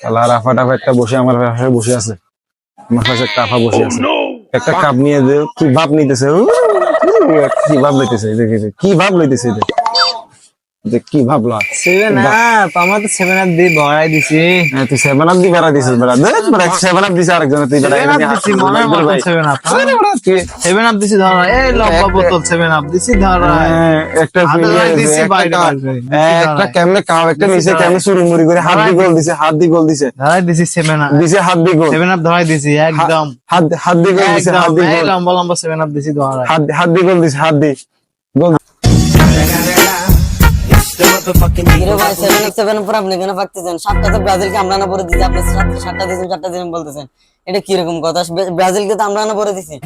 আল্লাহ রাফা টাফা একটা বসে আমার পাশে বসে আছে, আমার পাশে একটা আফা বসে আছে, একটা কাপ নিয়ে যে কি ভাব নিতেছে, কি ভাব লইতেছে, কি ভাব লইতেছে, যে কি ভাবলো সেভেন আপ, আমার তো সেভেন আপ দিয়ে ভরাই দিছি। তুই সেভেন আপ দি বেড়া দিছিস বেড়া, সেভেন আপ দিছে আরেকজন, তুই বেড়া সেভেন আপ দিছি, মনের মতো সেভেন আপ, সেভেন আপ দিছি ধরা, এই লম্বা বোতল সেভেন আপ দিছি ধরা, একটা দিছি বাইরে একটা কেমনে কাপ একটা নিচে কেমনে চুরি মুড়ি করে হাত দি গোল দিছে, হাত দি গোল দিছে, ধরাই দিছি সেভেন আপ দিছে হাত দি গোল, সেভেন আপ ধরাই দিছি একদম, হাত দি গোল দিছে, হাত দি এই গোল, লম্বা লম্বা সেভেন আপ দিছি ধরা, হাত দি গোল দিছে, হাত দি গোল। হিরো ভাই 7 পর আপনি কেন পাচ্ছেন? 7টা তো ব্রাজিলকে আমরা না পরে দিছি, আপনি 7টা দিয়েছেন 4টা দিন বলতেছেন, এটা কি রকম কথা? ব্রাজিলকে তো আমরা না পরে দিছি।